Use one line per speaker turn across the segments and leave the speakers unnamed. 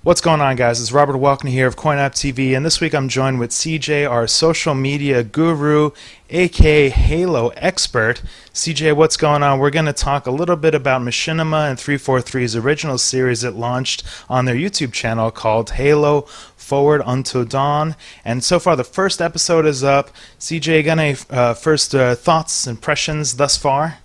What's going on, guys? It's Robert Welkner here of CoinOpTV, and this week I'm joined with CJ, our social media guru, aka Halo expert. CJ, what's going on? We're going to talk a little bit about Machinima and 343's original series that launched on their YouTube channel called Halo Forward Until Dawn. And so far, the first episode is up. CJ, got any first thoughts, impressions thus far?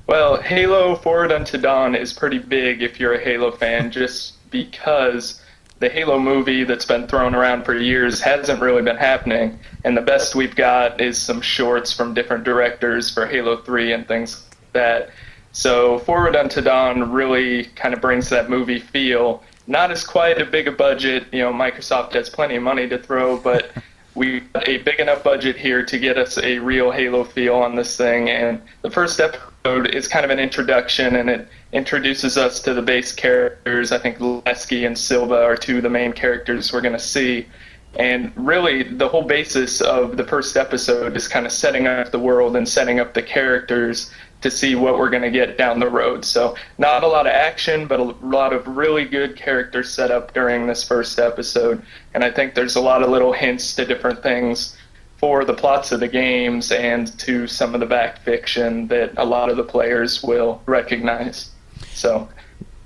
Well, Halo Forward Unto Dawn is pretty big if you're a Halo fan, just because the Halo movie that's been thrown around for years hasn't really been happening, and the best we've got is some shorts from different directors for Halo 3 and things like that. So Forward Unto Dawn really kind of brings that movie feel. Not as quite a big a budget, Microsoft has plenty of money to throw, but we've got a big enough budget here to get us a real Halo feel on this thing. And the first episode is kind of an introduction, and it introduces us to the base characters. I think Lasky and Silva are two of the main characters we're going to see. And really, the whole basis of the first episode is kind of setting up the world and setting up the characters to see what we're going to get down the road. So not a lot of action, but a lot of really good character setup during this first episode. And I think there's a lot of little hints to different things for the plots of the games and to some of the back fiction that a lot of the players will recognize. So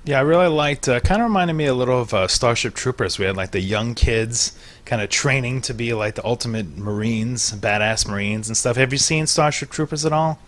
yeah, I really liked, kind of reminded me a little of Starship Troopers. We had like the young kids kind of training to be like the ultimate Marines, badass Marines and stuff. Have you seen Starship Troopers at all?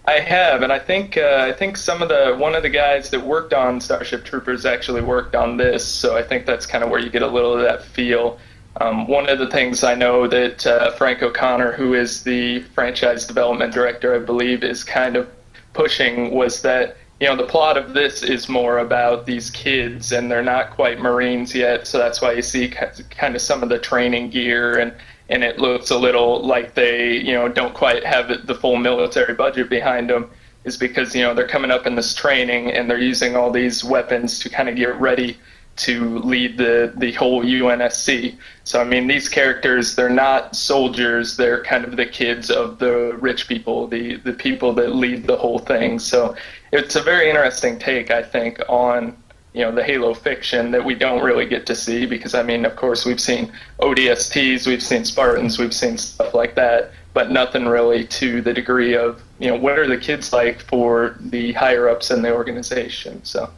I have, and I think one of the guys that worked on Starship Troopers actually worked on this, so I think that's kind of where you get a little of that feel. One of the things I know that Frank O'Connor, who is the franchise development director, I believe, is kind of pushing was that, the plot of this is more about these kids, and they're not quite Marines yet, so that's why you see kind of some of the training gear, and it looks a little like they, don't quite have the full military budget behind them, is because, they're coming up in this training, and they're using all these weapons to kind of get ready to lead the whole UNSC. So, I mean, these characters, they're not soldiers, they're kind of the kids of the rich people, the people that lead the whole thing. So it's a very interesting take, I think, on the Halo fiction that we don't really get to see, because, I mean, of course, we've seen ODSTs, we've seen Spartans, we've seen stuff like that, but nothing really to the degree of, what are the kids like for the higher-ups in the organization. So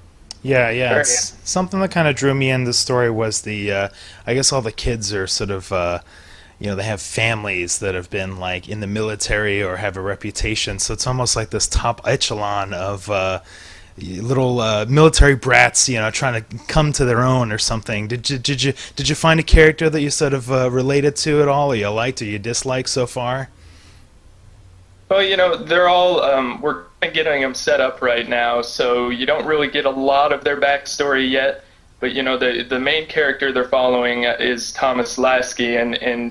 Yeah, it's something that kind of drew me in the story was the, I guess all the kids are sort of, they have families that have been like in the military or have a reputation, so it's almost like this top echelon of little military brats, trying to come to their own or something. Did you find a character that you sort of related to at all, or you liked or you disliked so far?
Well, they're all, we're kind of getting them set up right now, so you don't really get a lot of their backstory yet, but, the main character they're following is Thomas Lasky, and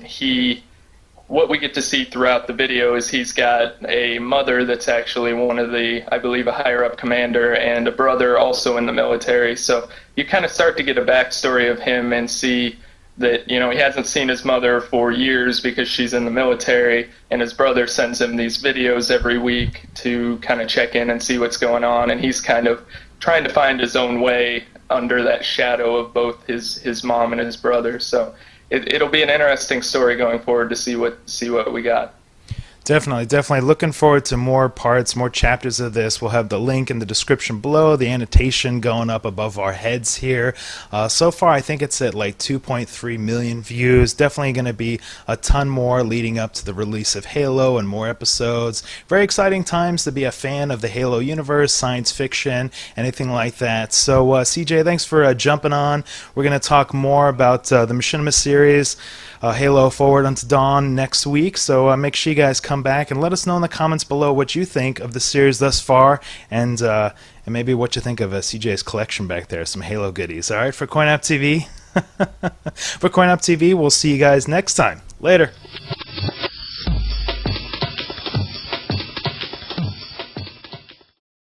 what we get to see throughout the video is he's got a mother that's actually one of I believe, a higher-up commander, and a brother also in the military, so you kind of start to get a backstory of him and see that, he hasn't seen his mother for years because she's in the military, and his brother sends him these videos every week to kind of check in and see what's going on, and he's kind of trying to find his own way under that shadow of both his mom and his brother. So it'll be an interesting story going forward to see what we got.
Definitely looking forward to more parts, more chapters of this. We'll have the link in the description below, the annotation going up above our heads here. So far, I think it's at like 2.3 million views. Definitely going to be a ton more leading up to the release of Halo and more episodes. Very exciting times to be a fan of the Halo universe, science fiction, anything like that. So, CJ, thanks for jumping on. We're going to talk more about the Machinima series, Halo Forward Unto Dawn, next week. So make sure you guys come back and let us know in the comments below what you think of the series thus far, and maybe what you think of CJ's collection back there, some Halo goodies. All right, for CoinOpTV, we'll see you guys next time. Later.